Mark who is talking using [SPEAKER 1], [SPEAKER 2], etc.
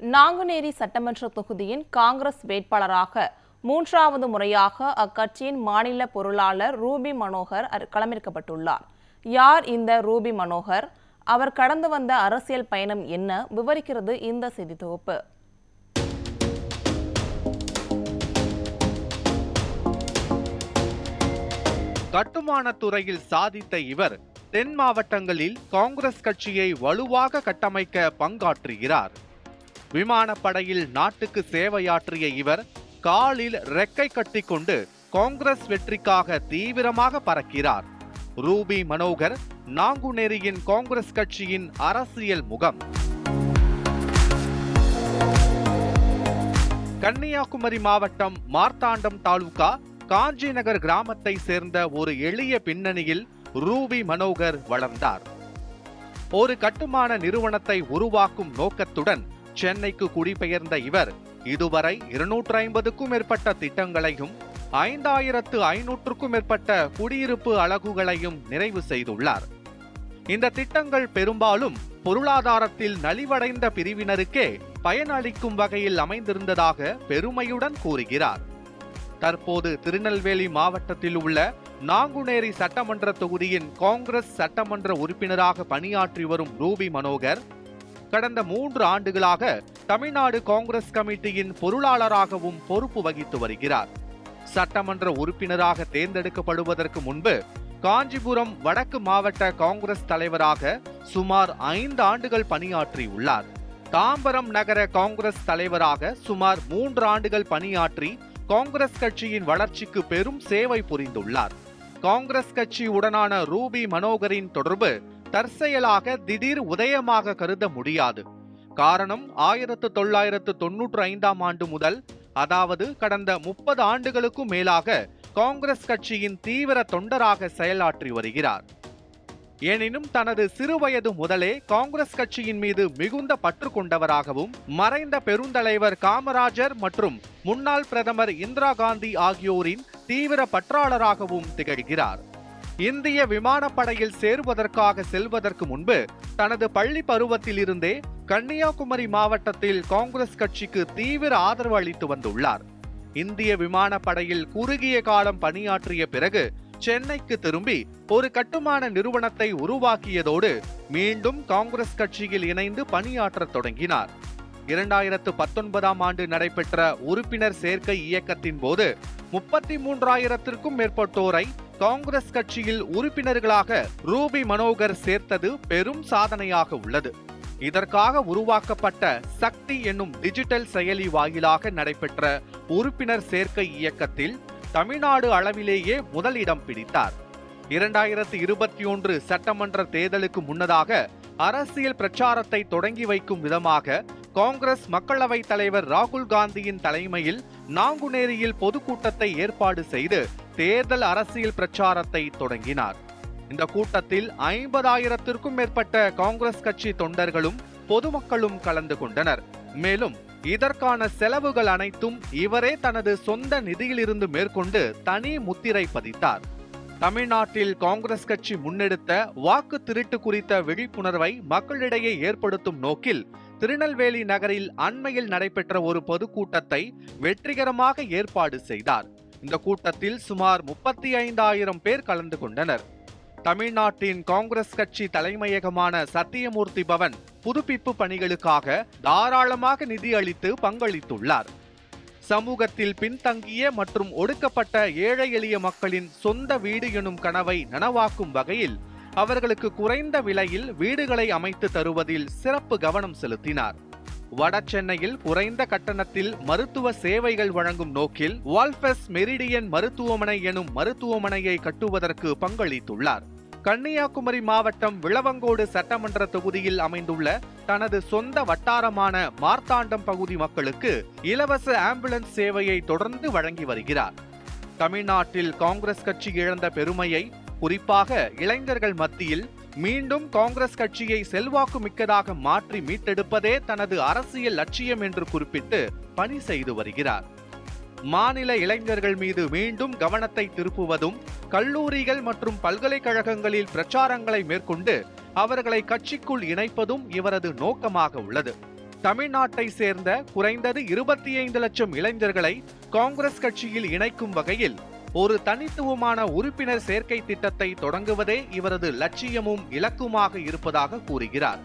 [SPEAKER 1] நாங்குநேரி சட்டமன்ற தொகுதியின் காங்கிரஸ் வேட்பாளராக மூன்றாவது முறையாக அக்கட்சியின் மாநில பொருளாளர் ரூபி மனோகர் களமிறக்கப்பட்டுள்ளார். யார் இந்த ரூபி மனோகர்? அவர் கடந்து வந்த அரசியல் பயணம் என்ன? விவரிக்கிறது இந்த செய்தி தொகுப்பு.
[SPEAKER 2] கட்டுமானத் துறையில் சாதித்த இவர் தென் மாவட்டங்களில் காங்கிரஸ் கட்சியை வலுவாக கட்டமைக்க பங்காற்றுகிறார். விமானப்படையில் நாட்டுக்கு சேவையாற்றிய இவர் காலில் ரெக்கை கட்டிக்கொண்டு காங்கிரஸ் வெற்றிக்காக தீவிரமாக பறக்கிறார். ரூபி மனோகர் நாங்குநேரியின் காங்கிரஸ் கட்சியின் அரசியல் முகம். கன்னியாகுமரி மாவட்டம் மார்த்தாண்டம் தாலுகா காஞ்சிநகர் கிராமத்தை சேர்ந்த ஒரு எளிய பின்னணியில் ரூபி மனோகர் வளர்ந்தார். ஒரு கட்டுமான நிறுவனத்தை உருவாக்கும் நோக்கத்துடன் சென்னைக்கு குடிபெயர்ந்த இவர் இதுவரை 250க்கும் மேற்பட்ட திட்டங்களையும் 5500க்கும் மேற்பட்ட குடியிருப்பு அலகுகளையும் நிறைவு செய்துள்ளார். இந்த திட்டங்கள் பெரும்பாலும் பொருளாதாரத்தில் நலிவடைந்த பிரிவினருக்கே பயனளிக்கும் வகையில் அமைந்திருந்ததாக பெருமையுடன் கூறுகிறார். தற்போது திருநெல்வேலி மாவட்டத்தில் உள்ள நாங்குநேரி சட்டமன்ற தொகுதியின் காங்கிரஸ் சட்டமன்ற உறுப்பினராக பணியாற்றி வரும் ரூபி மனோகர் கடந்த 3 ஆண்டுகளாக தமிழ்நாடு காங்கிரஸ் கமிட்டியின் பொருளாளராகவும் பொறுப்பு வகித்து வருகிறார். சட்டமன்ற உறுப்பினராக தேர்ந்தெடுக்கப்படுவதற்கு முன்பு காஞ்சிபுரம் வடக்கு மாவட்ட காங்கிரஸ் தலைவராக சுமார் 5 ஆண்டுகள் பணியாற்றியுள்ளார். தாம்பரம் நகர காங்கிரஸ் தலைவராக சுமார் 3 ஆண்டுகள் பணியாற்றி காங்கிரஸ் கட்சியின் வளர்ச்சிக்கு பெரும் சேவை புரிந்துள்ளார். காங்கிரஸ் கட்சி உடனான ரூபி மனோகரின் தொடர்பு தற்செயலாக திடீர் உதயமாக கருத முடியாது. காரணம் 1995ஆம் ஆண்டு முதல், அதாவது கடந்த 30 ஆண்டுகளுக்கும் மேலாக காங்கிரஸ் கட்சியின் தீவிர தொண்டராக செயலாற்றி வருகிறார். எனினும் தனது சிறுவயது முதலே காங்கிரஸ் கட்சியின் மீது மிகுந்த பற்று கொண்டவராகவும் மறைந்த பெருந்தலைவர் காமராஜர் மற்றும் முன்னாள் பிரதமர் இந்திரா காந்தி ஆகியோரின் தீவிர பற்றாளராகவும் திகழ்கிறார். இந்திய விமானப்படையில் சேருவதற்காக செல்வதற்கு முன்பு தனது பள்ளி பருவத்தில் இருந்தே கன்னியாகுமரி மாவட்டத்தில் காங்கிரஸ் கட்சிக்கு தீவிர ஆதரவு அளித்து வந்துள்ளார். இந்திய விமானப்படையில் குறுகிய காலம் பணியாற்றிய பிறகு சென்னைக்கு திரும்பி ஒரு கட்டுமான நிறுவனத்தை உருவாக்கியதோடு மீண்டும் காங்கிரஸ் கட்சியில் இணைந்து பணியாற்றத் தொடங்கினார். 2019ஆம் ஆண்டு நடைபெற்ற உறுப்பினர் சேர்க்கை இயக்கத்தின் போது 33,000க்கும் மேற்பட்டோரை காங்கிரஸ் கட்சியில் உறுப்பினர்களாக ரூபி மனோகர் சேர்த்தது பெரும் சாதனையாக உள்ளது. இதற்காக உருவாக்கப்பட்ட சக்தி என்னும் டிஜிட்டல் செயலி வாயிலாக நடைபெற்ற உறுப்பினர் சேர்க்கை இயக்கத்தில் தமிழ்நாடு அளவிலேயே முதலிடம் பிடித்தார். 2021 சட்டமன்ற தேர்தலுக்கு முன்னதாக அரசியல் பிரச்சாரத்தை தொடங்கி வைக்கும் விதமாக காங்கிரஸ் மக்களவை தலைவர் ராகுல் காந்தியின் தலைமையில் நாங்குநேரியில் பொதுக்கூட்டத்தை ஏற்பாடு செய்து தேர்தல் அரசியல் பிரச்சாரத்தை தொடங்கினார். இந்த கூட்டத்தில் 50,000த்திற்கும் மேற்பட்ட காங்கிரஸ் கட்சி தொண்டர்களும் பொதுமக்களும் கலந்து கொண்டனர். மேலும் இதற்கான செலவுகள் அனைத்தும் இவரே தனது சொந்த நிதியிலிருந்து மேற்கொண்டு தனி முத்திரை பதித்தார். தமிழ்நாட்டில் காங்கிரஸ் கட்சி முன்னெடுத்த வாக்கு திருட்டு குறித்த விழிப்புணர்வை மக்களிடையே ஏற்படுத்தும் நோக்கில் திருநெல்வேலி நகரில் அண்மையில் நடைபெற்ற ஒரு பொதுக்கூட்டத்தை வெற்றிகரமாக ஏற்பாடு செய்தார். இந்த கூட்டத்தில் சுமார் 35,000 பேர் கலந்து கொண்டனர். தமிழ்நாட்டின் காங்கிரஸ் கட்சி தலைமையகமான சத்தியமூர்த்தி பவன் புதுப்பிப்பு பணிகளுக்காக தாராளமாக நிதி அளித்து பங்களித்துள்ளார். சமூகத்தில் பின்தங்கிய மற்றும் ஒடுக்கப்பட்ட ஏழை எளிய மக்களின் சொந்த வீடு எனும் கனவை நனவாக்கும் வகையில் அவர்களுக்கு குறைந்த விலையில் வீடுகளை அமைத்து தருவதில் சிறப்பு கவனம் செலுத்தினார். வட சென்னையில் குறைந்த கட்டணத்தில் மருத்துவ சேவைகள் வழங்கும் நோக்கில் வால்பஸ் மெரிடியன் மருத்துவமனை எனும் மருத்துவமனையை கட்டுவதற்கு பங்களித்துள்ளார். கன்னியாகுமரி மாவட்டம் விளவங்கோடு சட்டமன்ற தொகுதியில் அமைந்துள்ள தனது சொந்த வட்டாரமான மார்த்தாண்டம் பகுதி மக்களுக்கு இலவச ஆம்புலன்ஸ் சேவையை தொடர்ந்து வழங்கி வருகிறார். தமிழ்நாட்டில் காங்கிரஸ் கட்சி இழந்த பெருமையை குறிப்பாக இளைஞர்கள் மத்தியில் மீண்டும் காங்கிரஸ் கட்சியை செல்வாக்கு மிக்கதாக மாற்றி மீட்டெடுப்பதே தனது அரசியல் லட்சியம் என்று குறிப்பிட்டு பணி செய்து வருகிறார். மாநில இளைஞர்கள் மீது மீண்டும் கவனத்தை திருப்புவதும் கல்லூரிகள் மற்றும் பல்கலைக்கழகங்களில் பிரச்சாரங்களை மேற்கொண்டு அவர்களை கட்சிக்குள் இணைப்பதும் இவரது நோக்கமாக உள்ளது. தமிழ்நாட்டை சேர்ந்த குறைந்தது 25 லட்சம் இளைஞர்களை காங்கிரஸ் கட்சியில் இணைக்கும் வகையில் ஒரு தனித்துவமான உறுப்பினர் சேர்க்கை திட்டத்தை தொடங்குவதே இவரது லட்சியமும் இலக்குமாக இருப்பதாக கூறுகிறார்.